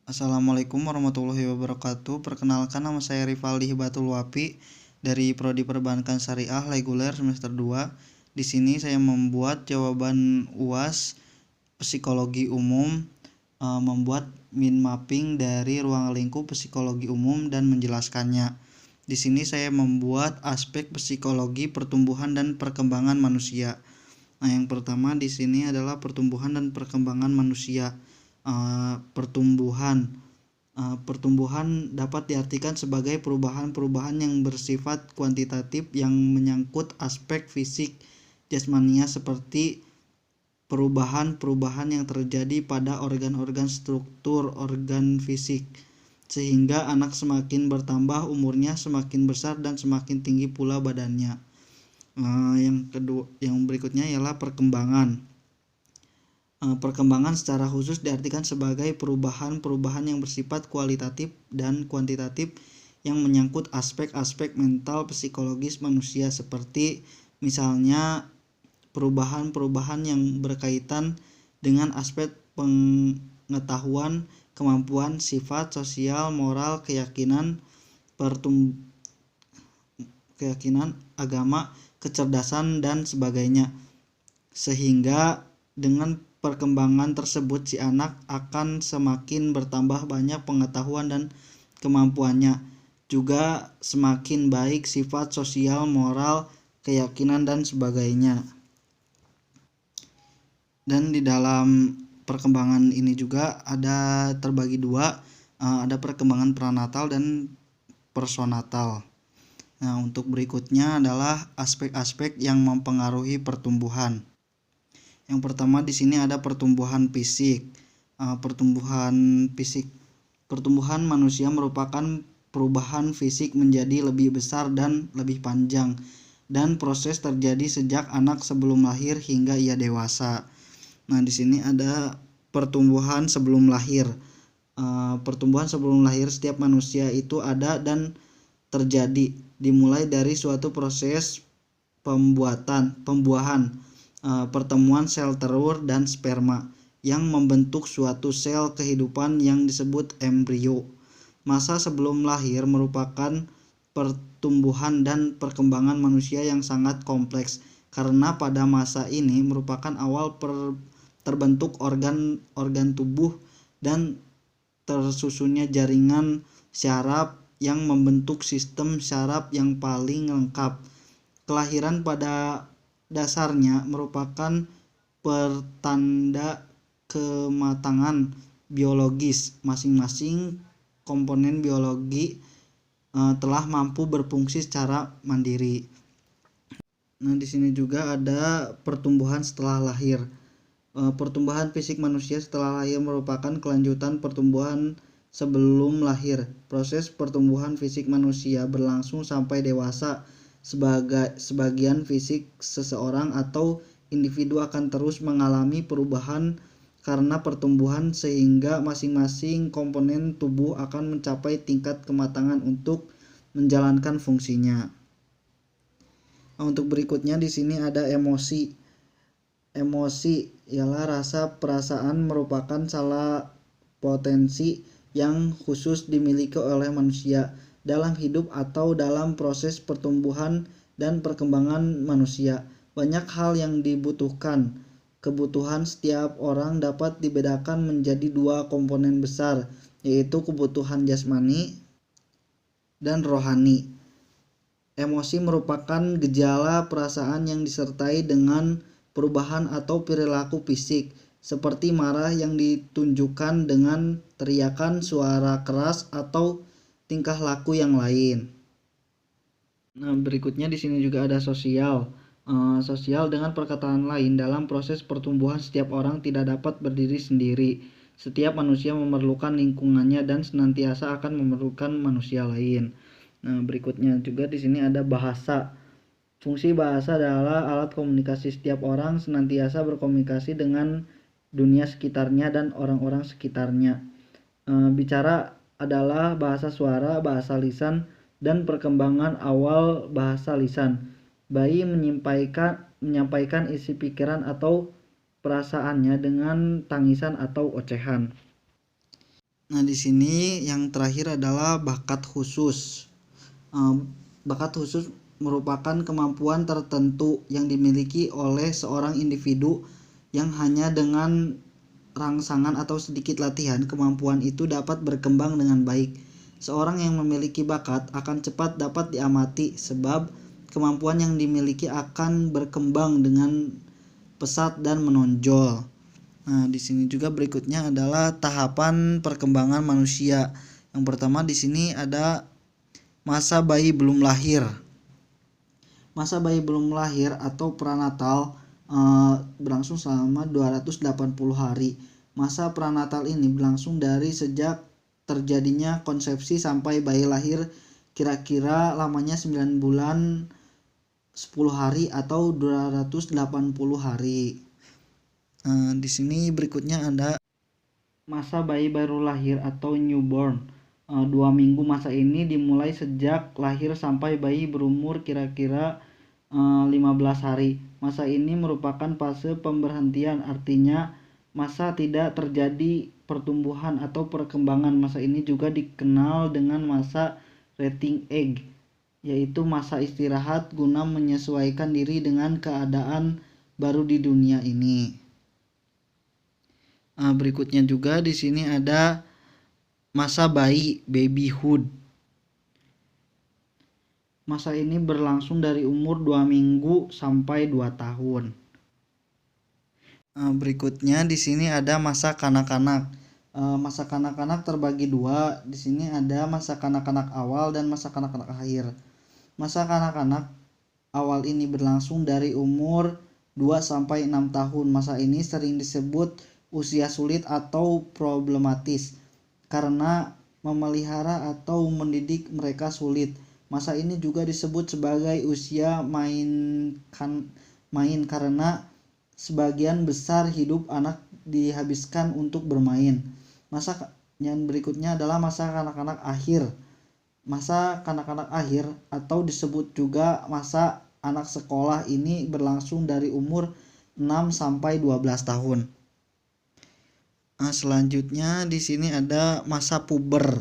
Assalamualaikum warahmatullahi wabarakatuh. Perkenalkan, nama saya Rivaldi Hibatul Wapi dari Prodi Perbankan Syariah Reguler semester 2. Di sini saya membuat jawaban UAS Psikologi Umum, membuat mind mapping dari ruang lingkup psikologi umum dan menjelaskannya. Di sini saya membuat aspek psikologi pertumbuhan dan perkembangan manusia. Nah, yang pertama di sini adalah pertumbuhan dan perkembangan manusia. Pertumbuhan dapat diartikan sebagai perubahan-perubahan yang bersifat kuantitatif yang menyangkut aspek fisik jasmania, seperti perubahan-perubahan yang terjadi pada organ-organ struktur organ fisik, sehingga anak semakin bertambah umurnya, semakin besar dan semakin tinggi pula badannya. Yang berikutnya ialah perkembangan. Perkembangan secara khusus diartikan sebagai perubahan-perubahan yang bersifat kualitatif dan kuantitatif yang menyangkut aspek-aspek mental psikologis manusia, seperti misalnya perubahan-perubahan yang berkaitan dengan aspek pengetahuan, kemampuan, sifat, sosial, moral, keyakinan, agama, kecerdasan, dan sebagainya. Sehingga dengan perkembangan tersebut si anak akan semakin bertambah banyak pengetahuan dan kemampuannya, juga semakin baik sifat sosial, moral, keyakinan, dan sebagainya. Dan di dalam perkembangan ini juga ada terbagi dua, ada perkembangan pranatal dan personatal. Nah, untuk berikutnya adalah aspek-aspek yang mempengaruhi pertumbuhan. Yang pertama di sini ada pertumbuhan fisik. Pertumbuhan manusia merupakan perubahan fisik menjadi lebih besar dan lebih panjang, dan proses terjadi sejak anak sebelum lahir hingga ia dewasa. Nah, di sini ada pertumbuhan sebelum lahir. Pertumbuhan sebelum lahir setiap manusia itu ada dan terjadi, dimulai dari suatu proses pembuahan, pertemuan sel telur dan sperma yang membentuk suatu sel kehidupan yang disebut embrio. Masa sebelum lahir merupakan pertumbuhan dan perkembangan manusia yang sangat kompleks, karena pada masa ini merupakan awal terbentuk organ tubuh dan tersusunnya jaringan syaraf yang membentuk sistem syaraf yang paling lengkap. Kelahiran pada dasarnya merupakan pertanda kematangan biologis. Masing-masing komponen biologi telah mampu berfungsi secara mandiri. Nah, di sini juga ada pertumbuhan setelah lahir. Pertumbuhan fisik manusia setelah lahir merupakan kelanjutan pertumbuhan sebelum lahir. Proses pertumbuhan fisik manusia berlangsung sampai dewasa. Sebagian fisik seseorang atau individu akan terus mengalami perubahan karena pertumbuhan, sehingga masing-masing komponen tubuh akan mencapai tingkat kematangan untuk menjalankan fungsinya. Nah, untuk berikutnya di sini ada emosi. Emosi ialah rasa perasaan, merupakan salah potensi yang khusus dimiliki oleh manusia dalam hidup atau dalam proses pertumbuhan dan perkembangan manusia. Banyak hal yang dibutuhkan. Kebutuhan setiap orang dapat dibedakan menjadi dua komponen besar, yaitu kebutuhan jasmani dan rohani. Emosi merupakan gejala perasaan yang disertai dengan perubahan atau perilaku fisik, seperti marah yang ditunjukkan dengan teriakan, suara keras, atau tingkah laku yang lain. Nah, berikutnya di sini juga ada sosial. Sosial dengan perkataan lain, dalam proses pertumbuhan setiap orang tidak dapat berdiri sendiri. Setiap manusia memerlukan lingkungannya dan senantiasa akan memerlukan manusia lain. Nah, berikutnya juga di sini ada bahasa. Fungsi bahasa adalah alat komunikasi. Setiap orang senantiasa berkomunikasi dengan dunia sekitarnya dan orang-orang sekitarnya. Bicara adalah bahasa suara, bahasa lisan, dan perkembangan awal bahasa lisan. Bayi menyampaikan isi pikiran atau perasaannya dengan tangisan atau ocehan. Nah, di sini yang terakhir adalah bakat khusus. Bakat khusus merupakan kemampuan tertentu yang dimiliki oleh seorang individu yang hanya dengan rangsangan atau sedikit latihan, kemampuan itu dapat berkembang dengan baik. Seorang yang memiliki bakat akan cepat dapat diamati sebab kemampuan yang dimiliki akan berkembang dengan pesat dan menonjol. Nah, di sini juga berikutnya adalah tahapan perkembangan manusia. Yang pertama di sini ada masa bayi belum lahir. Masa bayi belum lahir atau pranatal berlangsung selama 280 hari. Masa pranatal ini berlangsung dari sejak terjadinya konsepsi sampai bayi lahir, kira-kira lamanya 9 bulan 10 hari atau 280 hari. Di sini berikutnya ada masa bayi baru lahir atau newborn. 2 minggu masa ini dimulai sejak lahir sampai bayi berumur kira-kira 15 hari. Masa ini merupakan fase pemberhentian, artinya masa tidak terjadi pertumbuhan atau perkembangan. Masa ini juga dikenal dengan masa resting age, yaitu masa istirahat guna menyesuaikan diri dengan keadaan baru di dunia ini. Berikutnya juga di sini ada masa bayi babyhood. Masa ini berlangsung dari umur 2 minggu sampai 2 tahun. Berikutnya di sini ada masa kanak-kanak. Masa kanak-kanak terbagi dua. Di sini ada masa kanak-kanak awal dan masa kanak-kanak akhir. Masa kanak-kanak awal ini berlangsung dari umur 2 sampai 6 tahun. Masa ini sering disebut usia sulit atau problematis karena memelihara atau mendidik mereka sulit. Masa ini juga disebut sebagai usia main karena sebagian besar hidup anak dihabiskan untuk bermain. Masa yang berikutnya adalah masa kanak-kanak akhir. Masa kanak-kanak akhir atau disebut juga masa anak sekolah ini berlangsung dari umur 6 sampai 12 tahun. Selanjutnya di sini ada masa puber.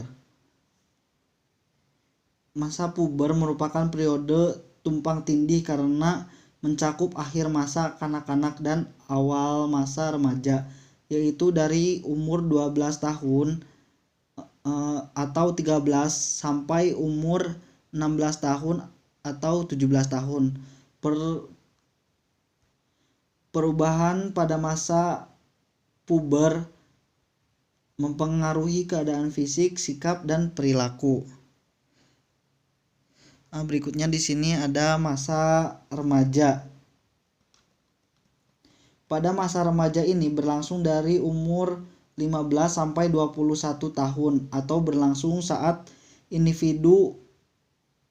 Masa puber merupakan periode tumpang tindih karena mencakup akhir masa kanak-kanak dan awal masa remaja, yaitu dari umur 12 tahun atau 13 sampai umur 16 tahun atau 17 tahun. Perubahan pada masa puber mempengaruhi keadaan fisik, sikap, dan perilaku. Berikutnya di sini ada masa remaja. Pada masa remaja ini berlangsung dari umur 15 sampai 21 tahun atau berlangsung saat individu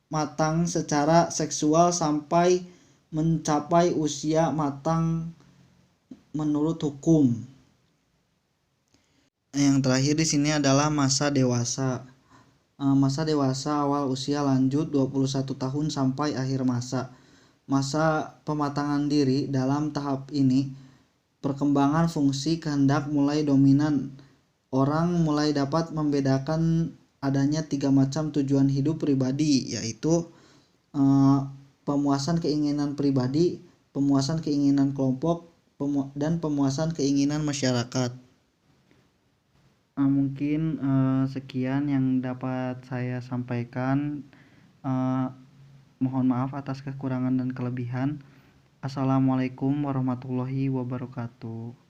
matang secara seksual sampai mencapai usia matang menurut hukum. Yang terakhir di sini adalah masa dewasa. Masa dewasa awal usia lanjut 21 tahun sampai akhir masa. Masa pematangan diri dalam tahap ini perkembangan fungsi kehendak mulai dominan. Orang mulai dapat membedakan adanya 3 macam tujuan hidup pribadi, yaitu pemuasan keinginan pribadi, pemuasan keinginan kelompok, dan pemuasan keinginan masyarakat. Mungkin sekian yang dapat saya sampaikan. Mohon maaf atas kekurangan dan kelebihan. Assalamualaikum warahmatullahi wabarakatuh.